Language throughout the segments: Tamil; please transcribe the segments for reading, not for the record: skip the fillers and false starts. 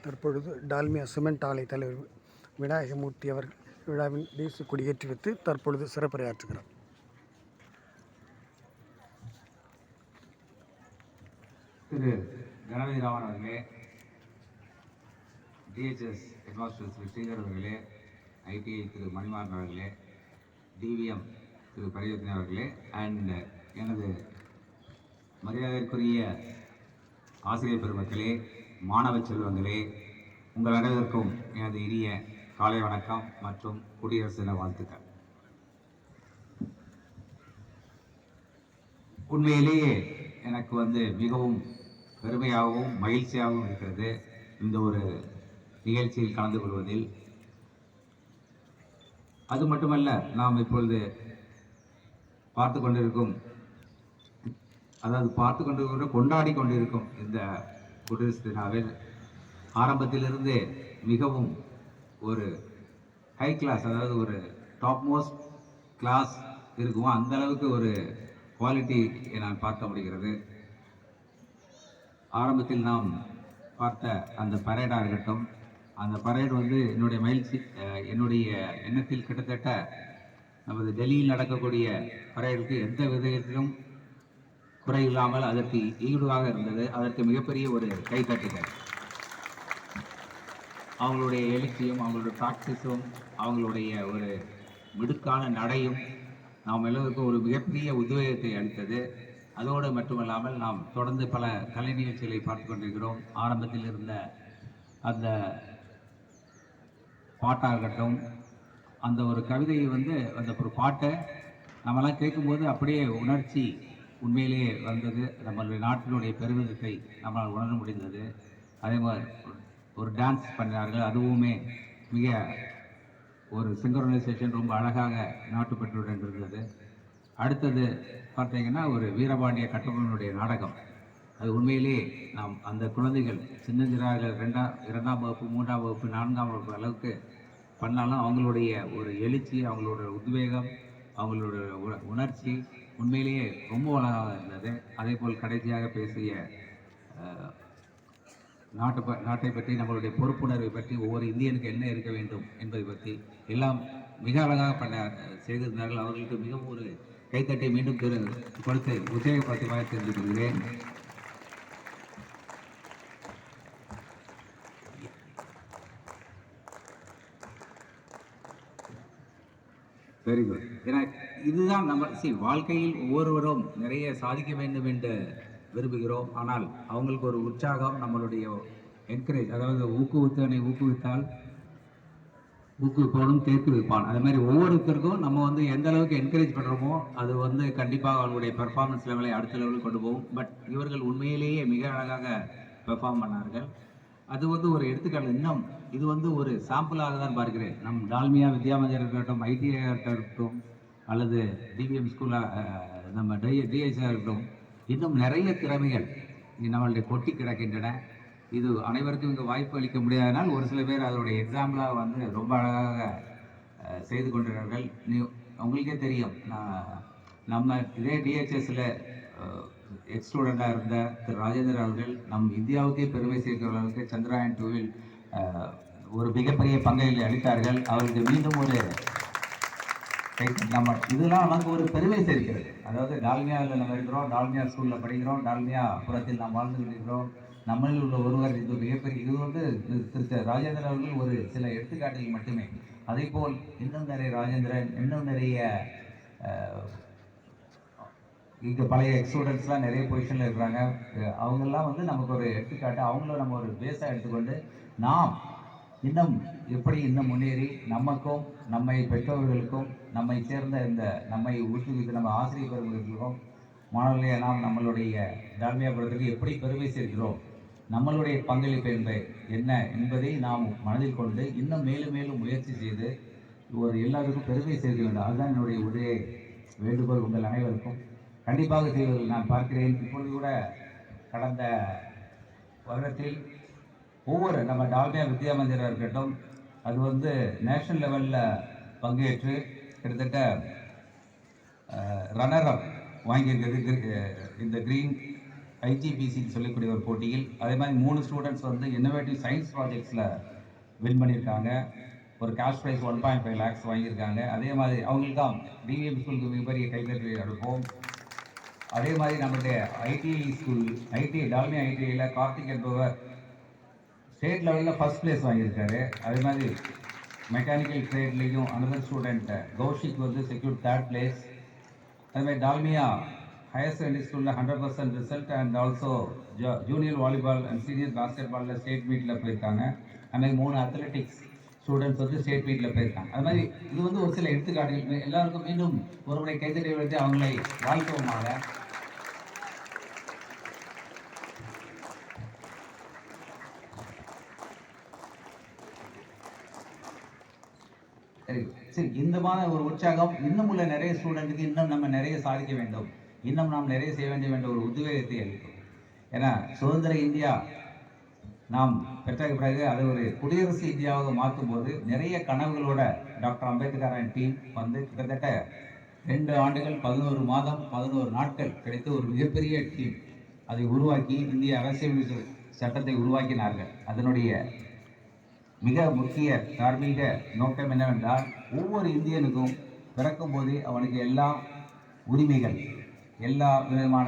தற்பொழுது டால்மியா சிமெண்ட் ஆலை தலைவர் விநாயகமூர்த்தி அவர்கள் விழாவின் தேசிய கொடியேற்றி வைத்து தற்பொழுது சிறப்புரையாற்றுகிறார். திரு கணபதி ராமன் அவர்களே, டிஹெச்எஸ் ஹெட்மாஸ்டர் திரு ஸ்ரீதர் அவர்களே, ஐடிஐ திரு மணிமாறன் அவர்களே, டிவிஎம் திரு பரிவர்த்தனை அவர்களே, அண்ட் எனது மரியாதைக்குரிய ஆசிரியர் பெருமக்களே, மாணவ செல்வங்களே, உங்கள் அனைவருக்கும் எனது இனிய காலை வணக்கம் மற்றும் குடியரசு தின வாழ்த்துக்கள். உண்மையிலேயே எனக்கு மிகவும் பெருமையாகவும் மகிழ்ச்சியாகவும் இருக்கிறது இந்த ஒரு நிகழ்ச்சியில் கலந்து கொள்வதில். அது மட்டுமல்ல, நாம் இப்பொழுது பார்த்து கொண்டாடி கொண்டிருக்கும் இந்த குடியரசு தினாவில் ஆரம்பத்திலிருந்து மிகவும் ஒரு ஹை கிளாஸ், அதாவது ஒரு டாப் மோஸ்ட் கிளாஸ் இருக்குமோ அந்த அளவுக்கு ஒரு குவாலிட்டி நான் பார்க்க முடிகிறது. ஆரம்பத்தில் நாம் பார்த்த அந்த பரேடாக இருக்கட்டும், அந்த பரேடு என்னுடைய மகிழ்ச்சி, என்னுடைய எண்ணத்தில் கிட்டத்தட்ட நமது டெல்லியில் நடக்கக்கூடிய பரேடுக்கு எந்த விதத்திலும் குறை இல்லாமல் அதற்கு ஈடுவாக இருந்தது. அதற்கு மிகப்பெரிய ஒரு கைத்தட்டுகள். அவங்களுடைய எழுச்சியும் அவங்களுடைய ப்ராக்டிஸும் அவங்களுடைய ஒரு மிடுக்கான நடையும் நாம் எல்லோருக்கும் ஒரு மிகப்பெரிய உத்வேகத்தை அளித்தது. அதோடு மட்டுமல்லாமல் நாம் தொடர்ந்து பல கலை நிகழ்ச்சிகளை பார்த்து கொண்டிருக்கிறோம். ஆரம்பத்தில் இருந்த அந்த பாட்டாகட்டும், அந்த ஒரு கவிதையை அந்த ஒரு பாட்டை நம்மளாம் கேட்கும்போது அப்படியே உணர்ச்சி உண்மையிலேயே வந்தது. நம்மளுடைய நாட்டினுடைய பெருமிதத்தை நம்மளால் உணர முடிந்தது. அதே மாதிரி ஒரு டான்ஸ் பண்ணினார்கள், அதுவுமே மிக ஒரு சிங்க்ரோனைசேஷன் ரொம்ப அழகாக நாட்டுப்பற்றுடன் இருந்தது. அடுத்தது பார்த்தீங்கன்னா ஒரு வீரபாண்டிய கட்டபொம்மனுடைய நாடகம். அது உண்மையிலேயே நாம் அந்த குழந்தைகள் சின்னஞ்சிறார்கள் 2ஆம் வகுப்பு 3ஆம் வகுப்பு 4ஆம் வகுப்பு அளவுக்கு பண்ணாலும் அவங்களுடைய ஒரு எழுச்சி, அவங்களோட உத்வேகம், அவங்களோட உணர்ச்சி உண்மையிலேயே ரொம்ப அழகாக இருந்தது. அதே போல் கடைசியாக பேசிய நாட்டை பற்றி, நம்மளுடைய பொறுப்புணர்வை பற்றி, ஒவ்வொரு இந்தியனுக்கு என்ன இருக்க வேண்டும் என்பதை பற்றி எல்லாம் மிக அழகாக செய்திருந்தார்கள். அவர்களுக்கு மிகவும் ஒரு கைத்தட்டை மீண்டும் கொடுத்து உற்சாகப்படுத்துமாறு தெரிந்து கொள்கிறேன். Very good. ஏன்னா இதுதான் நம்ம வாழ்க்கையில் ஒவ்வொருவரும் நிறைய சாதிக்க வேண்டும் என்று விரும்புகிறோம். ஆனால் அவங்களுக்கு ஒரு உற்சாகம், நம்மளுடைய என்கரேஜ், அதாவது ஊக்குவித்தவனை ஊக்குவித்தால் ஊக்குவிப்பவனும் தேர்த்து வைப்பான். அது மாதிரி ஒவ்வொருத்தருக்கும் நம்ம எந்த அளவுக்கு என்கரேஜ் பண்ணுறோமோ அது கண்டிப்பாக அவங்களுடைய பெர்ஃபார்மன்ஸ் லெவலை அடுத்த லெவலுக்கு கொண்டு போகும். பட் இவர்கள் உண்மையிலேயே மிக அழகாக பெர்ஃபார்ம் பண்ணார்கள். அது ஒரு எடுத்துக்காட்டு. இன்னும் இது ஒரு சாம்பிளாக தான் பார்க்கிறேன். நம் டால்மியா வித்யா மந்திர் இருக்கட்டும், ஐடிஐ இருக்கட்டும், அல்லது டிவிஎம் ஸ்கூலாக நம்ம டிஎஸ்ஆர் இருக்கட்டும், இன்னும் நிறைய திறமைகள் நம்மளுடைய கொட்டி கிடக்கின்றன. இது அனைவருக்கும் இங்கே வாய்ப்பு அளிக்க முடியாதனால் ஒரு சில பேர் அதோடைய எக்ஸாம்பிளாக ரொம்ப அழகாக செய்து கொண்டிருக்கிறார்கள். உங்களுக்கே தெரியும், நம்ம இதே டிஹெச்எஸ்ல எக்ஸ் ஸ்டூடெண்டாக இருந்த திரு ராஜேந்திரன் அவர்கள் நம் இந்தியாவுக்கே பெருமை சேர்க்கிற அளவுக்கு சந்திராயன் 2வில் ஒரு மிகப்பெரிய பங்கை அளித்தார்கள். அவர்களுக்கு மீண்டும் ஒரு நம்ம இதெல்லாம் நமக்கு ஒரு பெருமை சேர்க்கிறது. அதாவது டால்மியாவில் நம்ம இருக்கிறோம், டால்மியா ஸ்கூலில் படிக்கிறோம், டால்மியா புறத்தில் நாம் வாழ்ந்து கொண்டிருக்கிறோம். நம்மளில் உள்ள ஒருவர் இது மிகப்பெரிய திரு ராஜேந்திரன் அவர்கள் ஒரு சில எடுத்துக்காட்டுகள் மட்டுமே. அதே போல் இன்னும் நிறைய ராஜேந்திரன், இன்னும் நிறைய இங்கே பழைய ஸ்டூடெண்ட்ஸ்லாம் நிறைய பொசிஷனில் இருக்கிறாங்க. அவங்கெல்லாம் நமக்கு ஒரு எடுத்துக்காட்டு. அவங்கள நம்ம ஒரு பேஸாக எடுத்துக்கொண்டு நாம் இன்னும் முன்னேறி நமக்கும், நம்மை பெற்றவர்களுக்கும், நம்மை சேர்ந்த நம்மை ஊக்குவித்து நம்ம ஆசிரியர் பெறுவர்களுக்கும், மாணவர்களே நாம் நம்மளுடைய டால்மியாபுரத்துக்கு எப்படி பெருமை சேர்க்கிறோம், நம்மளுடைய பங்களிப்பு என்ன என்பதை நாம் மனதில் கொண்டு இன்னும் மேலும் மேலும் முயற்சி செய்து எல்லாருக்கும் பெருமை சேர்க்க வேண்டும். அதுதான் என்னுடைய ஒரே வேண்டுகோள். உங்கள் அனைவருக்கும் கண்டிப்பாக செய்வதில் நான் பார்க்கிறேன். இப்பொழுது கூட கடந்த வருடத்தில் ஒவ்வொரு நம்ம டால்மியா வித்யா மந்திராக இருக்கட்டும், அது நேஷனல் லெவலில் பங்கேற்று கிட்டத்தட்ட ரன்னர் அப் வாங்கியிருக்கிறது. இந்த கிரீன் ஐஜிபிசின்னு சொல்லக்கூடிய ஒரு போட்டியில், அதே மாதிரி 3 ஸ்டூடெண்ட்ஸ் வந்து இன்னோவேட்டிவ் சயின்ஸ் ப்ராஜெக்ட்ஸில் வின் பண்ணியிருக்காங்க. ஒரு கேஷ் ப்ரைஸ் 1.5 lakhs வாங்கியிருக்காங்க. அதே மாதிரி அவங்களுக்கு தான் டிவிஎம் ஸ்கூலுக்கு மிகப்பெரிய கைத்தறி அனுப்போம். அதே மாதிரி நம்மளுடைய ஐடிஐ ஸ்கூல் டால்மியா ஐடிஐயில் கார்த்திக் என்பவர் ஸ்டேட் லெவலில் ஃபர்ஸ்ட் பிளேஸ் வாங்கியிருக்காரு. அதே மாதிரி மெக்கானிக்கல் ட்ரேட்லேயும் அனதர் ஸ்டூடெண்ட் கௌஷிக் வந்து செக்யூர் 3rd பிளேஸ். அதே மாதிரி டால்மியா ஹையர் செகண்டரி ஸ்கூலில் 100% result and also junior volleyball and senior basket பாலில் ஸ்டேட் மீட்டில் போயிருக்காங்க. அது மாதிரி 3 அத்லெட்டிக்ஸ் ஸ்டூடெண்ட்ஸ் வந்து ஸ்டேட் மீட்டில் போயிருக்காங்க. அது மாதிரி இது வந்து ஒரு சில எடுத்துக்காட்டுகள். எல்லாருக்கும் மீண்டும் ஒருமுறை கைத்தறி வைத்து அவங்களை வாழ்த்துவமாக. சரி, இந்த மாதிரி ஒரு உற்சாகம் இன்னும் உள்ள நிறைய ஸ்டூடெண்ட்டுக்கு இன்னும் நம்ம நிறைய சாதிக்க வேண்டும், இன்னும் நாம் நிறைய செய்ய வேண்டிய ஒரு உத்வேகத்தை அளிக்கும். ஏன்னா சுதந்திர இந்தியா நாம் பெற்ற பிறகு அதை ஒரு குடியரசு இந்தியாவாக மாற்றும் போது நிறைய கனவுகளோட டாக்டர் அம்பேத்கர் அண்ட் டீம் வந்து கிட்டத்தட்ட 2 ஆண்டுகள் 11 மாதம் 11 நாட்கள் கிடைத்து ஒரு மிகப்பெரிய டீம் அதை உருவாக்கி இந்திய அரசியல் சட்டத்தை உருவாக்கினார்கள். அதனுடைய மிக முக்கிய தார்மீக நோக்கம் என்னவென்றால், ஒவ்வொரு இந்தியனுக்கும் பிறக்கும் போதே அவனுக்கு எல்லா உரிமைகள், எல்லா விதமான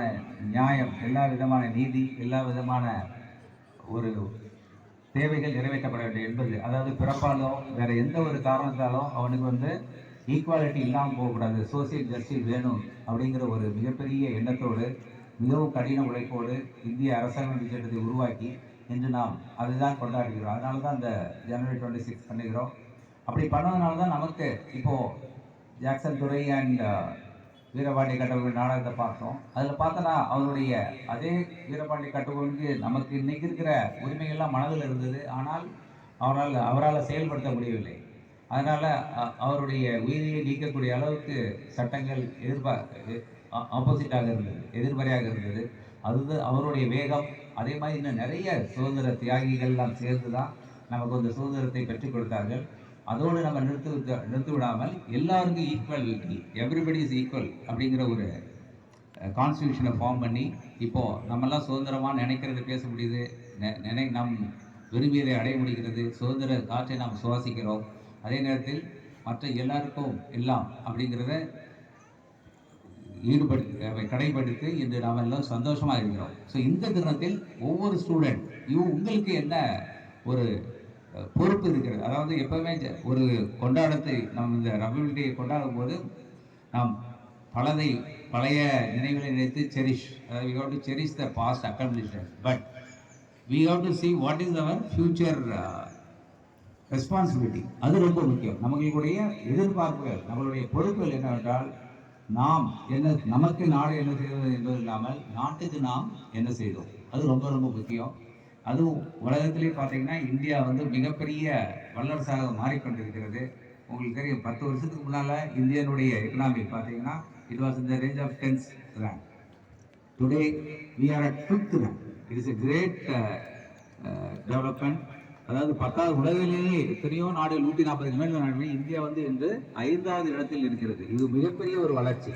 நியாயம், எல்லா விதமான நீதி, எல்லா விதமான ஒரு தேவைகள் நிறைவேற்றப்பட வேண்டும் என்பது, அதாவது பிறப்பாலோ வேற எந்த ஒரு காரணத்தாலும் அவனுக்கு வந்து ஈக்குவாலிட்டி இல்லாமல் போகக்கூடாது, சோசியல் ஜஸ்டிஸ் வேணும் அப்படிங்கிற ஒரு மிகப்பெரிய எண்ணத்தோடு மிகவும் கடின உழைப்போடு இந்திய அரசாங்க திட்டத்தை உருவாக்கி இன்று நாம் அதுதான் கொண்டாடுகிறோம். அதனால தான் இந்த ஜனவரி 26 பண்ணுகிறோம். அப்படி பண்ணதுனால தான் நமக்கு இப்போது Jackson Durai and Veerapandiya Kattabomman நாடகத்தை பார்த்தோம். அதில் பார்த்தோன்னா அவருடைய அதே வீரபாண்டிய கட்டபொம்மனுக்கு நமக்கு இன்னைக்கு இருக்கிற உரிமைகள்லாம் மனதில் இருந்தது. ஆனால் அவரால் செயல்படுத்த முடியவில்லை. அதனால் அவருடைய உயிரியை நீக்கக்கூடிய அளவுக்கு சட்டங்கள் ஆப்போசிட்டாக இருந்தது, எதிர்மறையாக இருந்தது. அது அவருடைய வேகம். அதே மாதிரி இன்னும் நிறைய சுதந்திர தியாகிகள்லாம் சேர்ந்து தான் நமக்கு அந்த சுதந்திரத்தை பெற்றுக் கொடுத்தார்கள். அதோடு நம்ம நிறுத்தி விடாமல் எல்லாருக்கும் ஈக்குவலிட்டி, எவ்ரிபடி இஸ் ஈக்குவல் அப்படிங்கிற ஒரு கான்ஸ்டியூஷனை ஃபார்ம் பண்ணி இப்போது நம்மெல்லாம் சுதந்திரமாக நினைக்கிறது பேச முடியுது, நம் விரும்பியதை அடைய முடிகிறது, சுதந்திர காற்றை நாம் சுவாசிக்கிறோம். அதே நேரத்தில் மற்ற எல்லாருக்கும் எல்லாம் அப்படிங்கிறத கடைபிடித்து இன்று நாம் எல்லாம் சந்தோஷமாக இருக்கிறோம். ஸோ இந்த தினத்தில் ஒவ்வொரு ஸ்டூடெண்ட் உங்களுக்கு என்ன ஒரு பொறுப்பு இருக்கிறது. அதாவது எப்பவுமே ஒரு கொண்டாடத்தை நாம் இந்த ரிபப்ளிக் டே கொண்டாடும் போது நாம் பழைய நினைவுகளை நினைத்து செரிஷ், அதாவது we have to cherish the past accomplishments, but we have to see what is our future responsibility. அது ரொம்ப முக்கியம். நம்மளுடைய எதிர்பார்ப்புகள், நம்மளுடைய பொறுப்புகள் என்னவென்றால், நாம் என்ன, நமக்கு நாடு என்ன செய்வது என்பது இல்லாமல் நாட்டுக்கு நாம் என்ன செய்தோம், அது ரொம்ப ரொம்ப முக்கியம். அதுவும் உலகத்திலே பார்த்தீங்கன்னா இந்தியா வந்து மிகப்பெரிய வல்லரசாக மாறிக்கொண்டிருக்கிறது. உங்களுக்கு தெரியும், 10 வருஷத்துக்கு முன்னால் இந்தியனுடைய எக்கனாமி பார்த்தீங்கன்னா it was in the range of 10th rank. Today we are at 5th rank. It is a great development. அதாவது 10வது உலகிலேயே எத்தனையோ நாடுகள் 140க்கு மேல் நாடுகள், இந்தியா வந்து இன்று 5வது இடத்தில் இருக்கிறது. இது மிகப்பெரிய ஒரு வளர்ச்சி.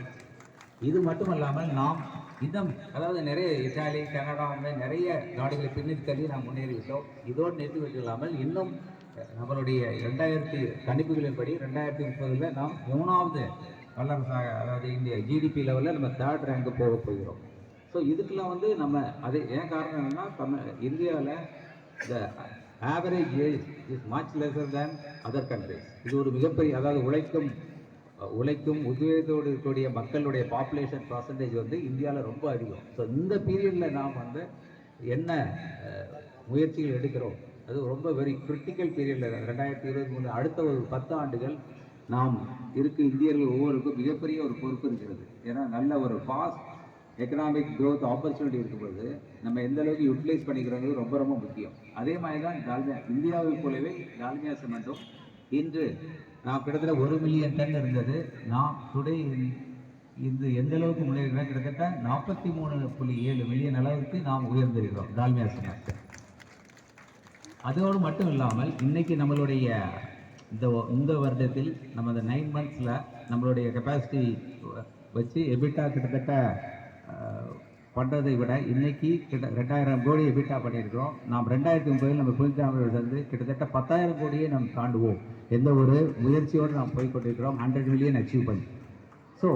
இது மட்டுமல்லாமல் நாம் இன்னும், அதாவது நிறைய இத்தாலி, கனடா நிறைய நாடுகளை பின்னிட்டு தள்ளி நாம் முன்னேறிவிட்டோம். இதோடு நிறுத்தி வைக்கலாமல் இன்னும் நம்மளுடைய 2000 கணிப்புகளின்படி 2030 நாம் 3வது வல்லரசாக, அதாவது இந்தியா ஜிடிபி லெவலில் நம்ம 3rd rank போக போகிறோம். ஸோ இதுக்கெல்லாம் வந்து நம்ம அது ஏன் காரணம் என்னன்னா, இந்தியாவில் இந்த average age is much lesser than other countries. இது ஒரு மிகப்பெரிய, அதாவது உழைக்கும் உத்வேகத்தோடு இருக்கக்கூடிய மக்களுடைய பாப்புலேஷன் பர்சன்டேஜ் வந்து இந்தியாவில் ரொம்ப அதிகம். ஸோ இந்த பீரியடில் நாம் வந்து என்ன முயற்சிகள் எடுக்கிறோம், அது ரொம்ப வெரி கிரிட்டிக்கல் பீரியடில் 2023 அடுத்த ஒரு 10 ஆண்டுகள் நாம் இந்தியர்கள் ஒவ்வொருக்கும் மிகப்பெரிய ஒரு பொறுப்பு இருக்கிறது. ஏன்னா நல்ல ஒரு ஃபாஸ்ட் எக்கனாமிக் க்ரோத் ஆப்பர்ச்சுனிட்டி இருக்கும்போது நம்ம எந்த அளவுக்கு யூட்டிலைஸ் பண்ணிக்கிறது ரொம்ப ரொம்ப முக்கியம். அதே மாதிரி தான் டால்மியா, இந்தியாவை போலவே டால்மியா சிமெண்ட்டும் இன்று நாம் கிட்டத்தட்ட 1 மில்லியன் டன் இருந்தது. நாம் டுடே இது எந்த அளவுக்கு முன்னேறினா கிட்டத்தட்ட 43.7 மில்லியன் அளவுக்கு நாம் உயர்ந்திருக்கிறோம் டால்மியா சிமெண்ட். அதோடு மட்டும் இல்லாமல் இன்னைக்கு நம்மளுடைய இந்த வருடத்தில் நம்ம இந்த 9 monthsல நம்மளுடைய கெப்பாசிட்டி வச்சு எபிட்டா கிட்டத்தட்ட பண்ணுறதை விட இன்னைக்கு 2000 கோடி எபிட்டா பண்ணியிருக்கிறோம். நாம் 2030 நம்ம புதுச்சாமியோடு வந்து கிட்டத்தட்ட 10,000 கோடியை நாம் தாண்டுவோம். எந்த ஒரு முயற்சியோடு நாம் போய் கொண்டிருக்கிறோம். 100 மில்லியன் அச்சீவ் பண்ணி. ஸோ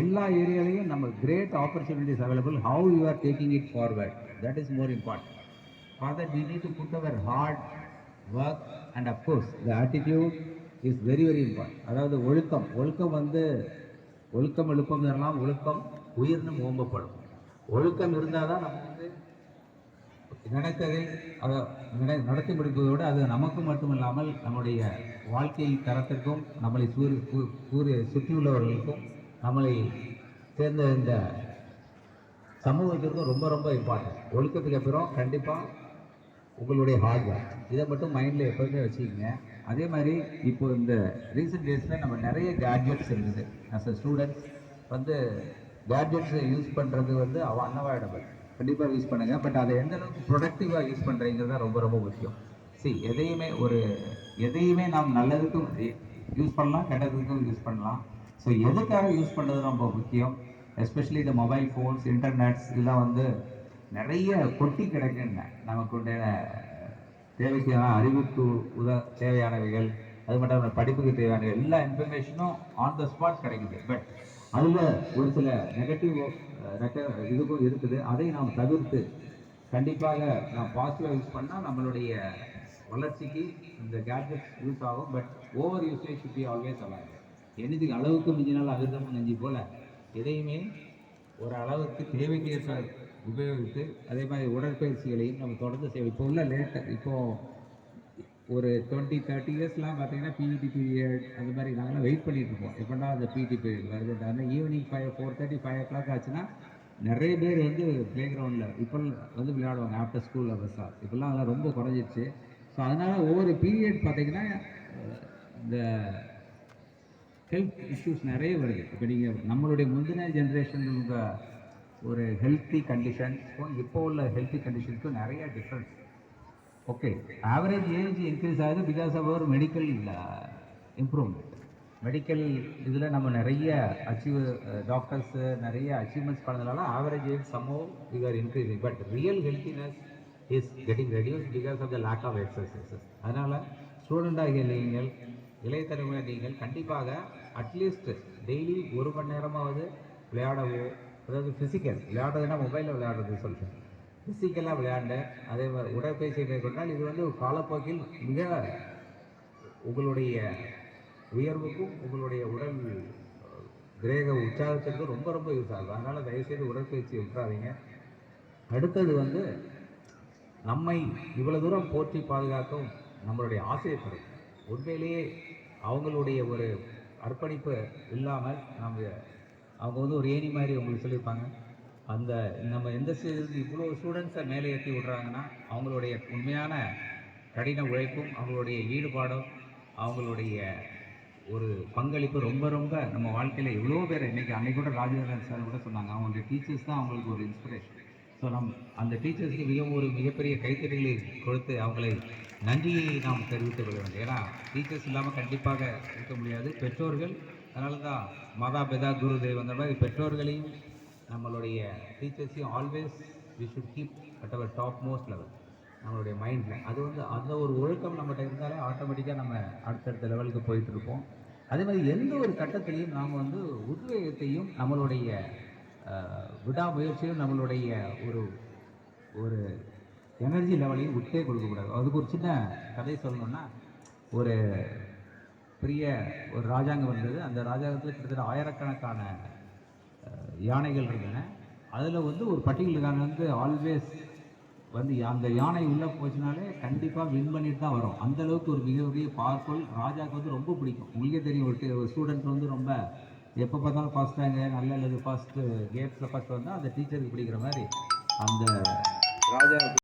எல்லா ஏரியாலையும் நம்ம great opportunities available. How you are taking it forward, that is more important. For that we need to put our hard work and of course the attitude is very very important. அதாவது ஒழுக்கம் வந்து ஒழுக்கம் எழுப்பம் தரலாம், ஒழுக்கம் உயிர்னு ஓம்பப்படும். ஒழுக்கம் இருந்தால் தான் நம்ம வந்து நினைத்ததை அதை நடத்தி முடிப்பதோடு அது நமக்கு மட்டுமில்லாமல் நம்முடைய வாழ்க்கை தரத்திற்கும் நம்மளை சுற்றியுள்ளவர்களுக்கும் நம்மளை சேர்ந்த இந்த சமூகத்திற்கும் ரொம்ப ரொம்ப இம்பார்ட்டன்ட். ஒழுக்கத்துக்கு அப்புறம் கண்டிப்பாக உங்களுடைய ஹார்ட் ஒர்க், இதை மட்டும் மைண்டில் எப்போதுமே வச்சுக்கோங்க. அதே மாதிரி இப்போ இந்த ரீசெண்ட் டேஸில் நம்ம நிறைய கேட்ஜெட்ஸ் இருக்குது. ஆஸ் அ ஸ்டூடெண்ட்ஸ் வந்து கேட்ஜெட்ஸை யூஸ் பண்ணுறது வந்து அன்அவாய்டபிள். கண்டிப்பாக யூஸ் பண்ணுங்கள். பட் அதை எந்த அளவுக்கு ப்ரொடக்டிவாக யூஸ் பண்ணுறீங்கிறது தான் ரொம்ப ரொம்ப முக்கியம். எதையுமே நாம் நல்லதுக்கும் யூஸ் பண்ணலாம், கெட்டதுக்கும் யூஸ் பண்ணலாம். ஸோ எதுக்காக யூஸ் பண்ணுறது ரொம்ப முக்கியம். எஸ்பெஷலி இந்த மொபைல் ஃபோன்ஸ், இன்டர்நெட்ஸ் இதெல்லாம் வந்து நிறைய கொட்டி கிடக்குங்க. நமக்கு தேவைக்கான அறிவுக்கு தேவையானவைகள், அது மட்டும் இல்லாமல் படிப்புக்கு தேவையான எல்லா இன்ஃபர்மேஷனும் ஆன் த ஸ்பாட் கிடைக்குது. பட் அதில் ஒரு சில நெகட்டிவ் இதுக்கும் இருக்குது. அதை நாம் தவிர்த்து கண்டிப்பாக நாம் பாசிட்டிவாக யூஸ் பண்ணால் நம்மளுடைய வளர்ச்சிக்கு இந்த கேட்ஜெட்ஸ் யூஸ் ஆகும். But over usage should be always avoid. Anything அளவுக்கு மிஞ்சினால் அமிர்தமும் நெஞ்சு போல் எதையுமே ஒரு அளவுக்கு தேவைக்கு ஏற்ப உபயோகித்து, அதே மாதிரி உடற்பயிற்சிகளையும் நம்ம தொடர்ந்து செய்வோம். இப்போ உள்ள இப்போது ஒரு 20-30 இயர்ஸ்லாம் பார்த்தீங்கன்னா பிஇடி பீரியட் அந்த மாதிரி நாங்களாம் வெயிட் பண்ணிட்டு இருப்போம். எப்படா அந்த பிஇடி பீரியட் வருது. ஆனால் ஈவினிங் 4:30 5 o'clock ஆச்சுன்னா நிறைய பேர் வந்து ப்ளே கிரவுண்டில் இப்போ வந்து விளையாடுவாங்க ஆஃப்டர் ஸ்கூல் அவர்ஸாக. இப்போல்லாம் அதெல்லாம் ரொம்ப குறைஞ்சிருச்சு. ஸோ அதனால் ஒவ்வொரு பீரியட் பார்த்தீங்கன்னா இந்த ஹெல்த் இஷ்யூஸ் நிறைய வருது. இப்போ நீங்கள் நம்மளுடைய முந்தின ஜென்ரேஷன் ஒரு ஹெல்த்தி கண்டிஷன்ஸ்க்கும் இப்போ உள்ள ஹெல்த்தி கண்டிஷனுக்கும் நிறைய difference. Okay, average age increase ஆகுது பிகாஸ் ஆஃப் ஒரு மெடிக்கல் இம்ப்ரூவ்மெண்ட். மெடிக்கல் இதில் நம்ம நிறைய டாக்டர்ஸு நிறைய அச்சீவ்மெண்ட்ஸ் பண்ணதுனால average age somehow we are increasing. But real healthiness is getting reduce because of the lack of exercises. அதனால் ஸ்டூடெண்டாகிய நீங்கள், இளைய தலைமுறை நீங்கள் கண்டிப்பாக அட்லீஸ்ட் டெய்லி 1 மணி நேரமாவது விளையாடவோ, அதாவது ஃபிசிக்கல் விளையாடுறதுன்னா மொபைலில் விளையாடுறது சொல்கிறேன், ஃபிசிக்கலாக விளையாண்ட அதே மாதிரி உடற்பயிற்சி மேற்கொண்டால் இது வந்து காலப்போக்கில் மிக உங்களுடைய உயர்வுக்கும் உங்களுடைய உடல் கிரக உற்சாகத்திற்கும் ரொம்ப ரொம்ப யூஸ் ஆகுது. அதனால் தயவுசெய்து உடற்பயிற்சியை விட்டுறாதீங்க. அடுத்தது வந்து நம்மை இவ்வளோ தூரம் போற்றி பாதுகாக்கும் நம்மளுடைய ஆசையை தரும். உண்மையிலேயே அவங்களுடைய ஒரு அர்ப்பணிப்பு இல்லாமல் அவங்க வந்து ஒரு ஏணி மாதிரி உங்களுக்கு சொல்லியிருப்பாங்க. அந்த நம்ம எந்த இவ்வளோ ஸ்டூடெண்ட்ஸை மேலே ஏற்றி விட்றாங்கன்னா அவங்களுடைய உண்மையான கடின உழைப்பும் அவங்களுடைய ஈடுபாடும் அவங்களுடைய ஒரு பங்களிப்பு ரொம்ப ரொம்ப நம்ம வாழ்க்கையில் எவ்வளோ பேர் அன்றைக்கி கூட ராஜேந்திரன் சார் கூட சொன்னாங்க, அவங்களுடைய டீச்சர்ஸ் தான் அவங்களுக்கு ஒரு இன்ஸ்பிரேஷன். ஸோ அந்த டீச்சர்ஸ்க்கு மிகப்பெரிய கைத்தறிகளை கொடுத்து அவங்களை நன்றியை நாம் தெரிவித்துக் கொள்ள வேண்டும். ஏன்னா டீச்சர்ஸ் இல்லாமல் கண்டிப்பாக இருக்க முடியாது. பெற்றோர்கள், அதனால தான் மாதா பிதா குரு தெய்வம் அந்த மாதிரி பெற்றோர்களையும் நம்மளுடைய டீச்சர்ஸையும் always we should keep at our top most level நம்மளுடைய மைண்டில். அது வந்து அந்த ஒரு ஒழுக்கம் நம்மகிட்ட இருந்தாலே ஆட்டோமேட்டிக்காக நம்ம அடுத்தடுத்த லெவலுக்கு போயிட்டுருப்போம். அதே மாதிரி எந்த ஒரு கட்டத்திலையும் நாம் வந்து உத்வேகத்தையும் நம்மளுடைய விடாமுயற்சியும் நம்மளுடைய ஒரு எனர்ஜி லெவலையும் விட்டே கொடுக்கக்கூடாது. அதுக்கு ஒரு சின்ன கதை சொல்லணும்னா, ஒரு பெரிய ஒரு ராஜாங்கம் வந்தது. அந்த ராஜாங்கத்தில் கிட்டத்தட்ட ஆயிரக்கணக்கான யானைகள் இருந்தன. அதில் வந்து ஒரு பர்டிகுலர் வந்து ஆல்வேஸ் வந்து அந்த யானை உள்ளே போச்சுனாலே கண்டிப்பாக வின் பண்ணிட்டு தான் வரும். அந்தளவுக்கு ஒரு மிகப்பெரிய பவர்ஃபுல். ராஜாவுக்கு வந்து ரொம்ப பிடிக்கும். உங்களுக்கே தெரியும், ஒரு ஸ்டூடெண்ட் வந்து ரொம்ப எப்போ பார்த்தாலும் ஃபஸ்ட் ரேங்கு நல்ல ஃபஸ்ட்டு கேம்ஸில் ஃபஸ்ட் வந்தால் அந்த டீச்சருக்கு பிடிக்கிற மாதிரி அந்த ராஜா